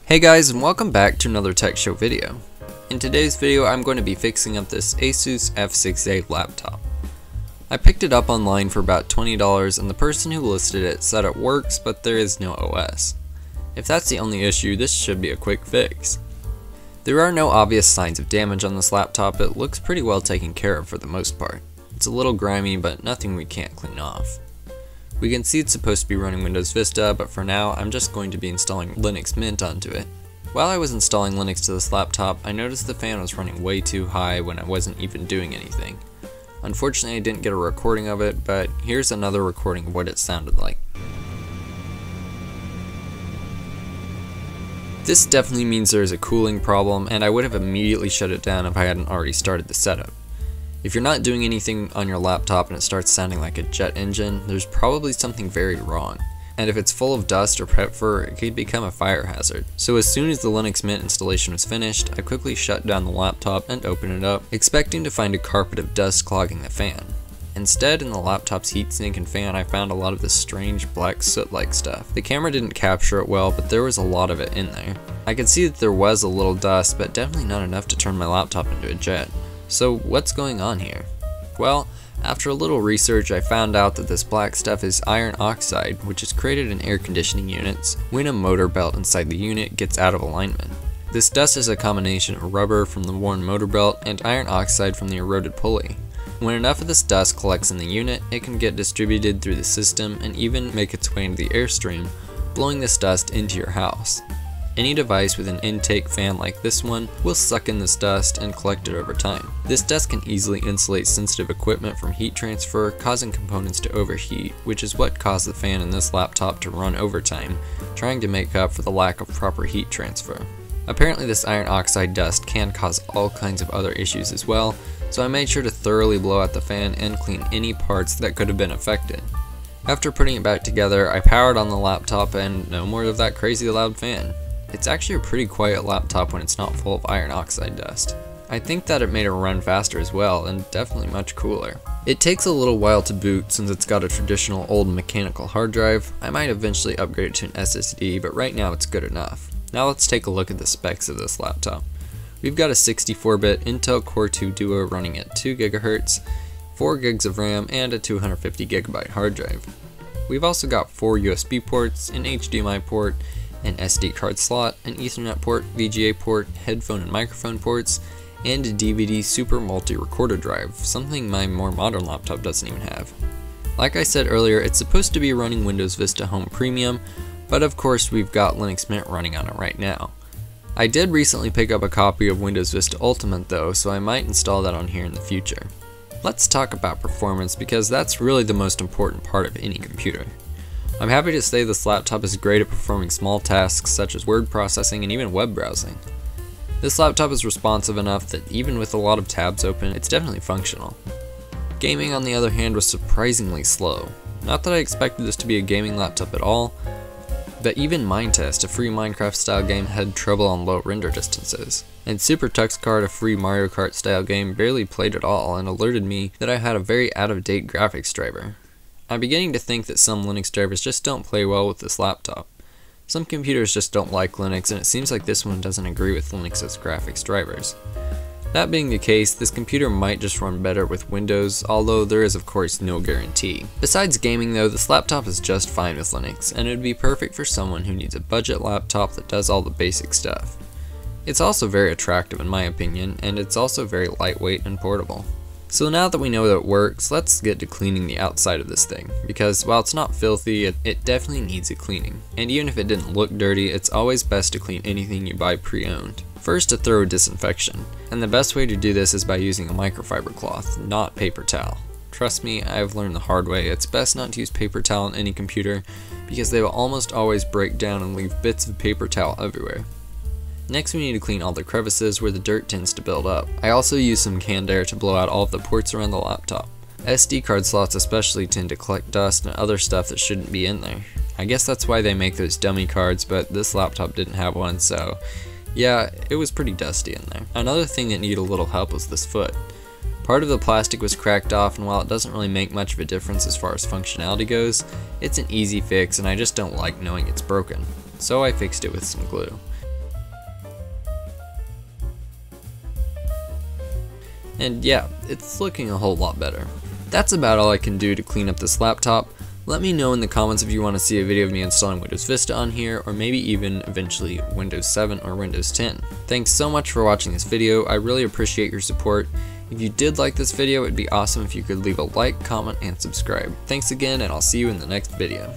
Hey guys, and welcome back to another tech show video. In today's video I'm going to be fixing up this ASUS F6A laptop. I picked it up online for about $20 and the person who listed it said it works but there is no OS. If that's the only issue, this should be a quick fix. There are no obvious signs of damage on this laptop. It looks pretty well taken care of for the most part. It's a little grimy but nothing we can't clean off. We can see it's supposed to be running Windows Vista, but for now I'm just going to be installing Linux Mint onto it. While I was installing Linux to this laptop, I noticed the fan was running way too high when I wasn't even doing anything. Unfortunately I didn't get a recording of it, but here's another recording of what it sounded like. This definitely means there is a cooling problem, and I would have immediately shut it down if I hadn't already started the setup. If you're not doing anything on your laptop and it starts sounding like a jet engine, there's probably something very wrong. And if it's full of dust or pet fur, it could become a fire hazard. So as soon as the Linux Mint installation was finished, I quickly shut down the laptop and opened it up, expecting to find a carpet of dust clogging the fan. Instead, in the laptop's heatsink and fan, I found a lot of this strange black soot-like stuff. The camera didn't capture it well, but there was a lot of it in there. I could see that there was a little dust, but definitely not enough to turn my laptop into a jet. So what's going on here? Well, after a little research I found out that this black stuff is iron oxide, which is created in air conditioning units when a motor belt inside the unit gets out of alignment. This dust is a combination of rubber from the worn motor belt and iron oxide from the eroded pulley. When enough of this dust collects in the unit, it can get distributed through the system and even make its way into the airstream, blowing this dust into your house. Any device with an intake fan like this one will suck in this dust and collect it over time. This dust can easily insulate sensitive equipment from heat transfer, causing components to overheat, which is what caused the fan in this laptop to run overtime, trying to make up for the lack of proper heat transfer. Apparently this iron oxide dust can cause all kinds of other issues as well, so I made sure to thoroughly blow out the fan and clean any parts that could have been affected. After putting it back together, I powered on the laptop and no more of that crazy loud fan. It's actually a pretty quiet laptop when it's not full of iron oxide dust. I think that it made it run faster as well, and definitely much cooler. It takes a little while to boot since it's got a traditional old mechanical hard drive. I might eventually upgrade it to an SSD, but right now it's good enough. Now let's take a look at the specs of this laptop. We've got a 64-bit Intel Core 2 Duo running at 2 GHz, 4 gigs of RAM, and a 250 GB hard drive. We've also got 4 USB ports, an HDMI port, an SD card slot, an Ethernet port, VGA port, headphone and microphone ports, and a DVD Super Multi-Recorder drive, something my more modern laptop doesn't even have. Like I said earlier, it's supposed to be running Windows Vista Home Premium, but of course we've got Linux Mint running on it right now. I did recently pick up a copy of Windows Vista Ultimate though, so I might install that on here in the future. Let's talk about performance because that's really the most important part of any computer. I'm happy to say this laptop is great at performing small tasks such as word processing and even web browsing. This laptop is responsive enough that even with a lot of tabs open, it's definitely functional. Gaming on the other hand was surprisingly slow. Not that I expected this to be a gaming laptop at all, but even Minetest, a free Minecraft style game, had trouble on low render distances. And Super Tux Kart, a free Mario Kart style game, barely played at all and alerted me that I had a very out-of-date graphics driver. I'm beginning to think that some Linux drivers just don't play well with this laptop. Some computers just don't like Linux, and it seems like this one doesn't agree with Linux's graphics drivers. That being the case, this computer might just run better with Windows, although there is of course no guarantee. Besides gaming though, this laptop is just fine with Linux, and it would be perfect for someone who needs a budget laptop that does all the basic stuff. It's also very attractive in my opinion, and it's also very lightweight and portable. So now that we know that it works, let's get to cleaning the outside of this thing, because while it's not filthy, it definitely needs a cleaning. And even if it didn't look dirty, it's always best to clean anything you buy pre-owned. First, a thorough disinfection, and the best way to do this is by using a microfiber cloth, not paper towel. Trust me, I've learned the hard way, it's best not to use paper towel on any computer, because they will almost always break down and leave bits of paper towel everywhere. Next we need to clean all the crevices where the dirt tends to build up. I also use some canned air to blow out all of the ports around the laptop. SD card slots especially tend to collect dust and other stuff that shouldn't be in there. I guess that's why they make those dummy cards, but this laptop didn't have one, so yeah, it was pretty dusty in there. Another thing that needed a little help was this foot. Part of the plastic was cracked off, and while it doesn't really make much of a difference as far as functionality goes, it's an easy fix and I just don't like knowing it's broken. So I fixed it with some glue. And yeah, it's looking a whole lot better. That's about all I can do to clean up this laptop. Let me know in the comments if you want to see a video of me installing Windows Vista on here, or maybe even eventually Windows 7 or Windows 10. Thanks so much for watching this video, I really appreciate your support. If you did like this video, it'd be awesome if you could leave a like, comment, and subscribe. Thanks again, and I'll see you in the next video.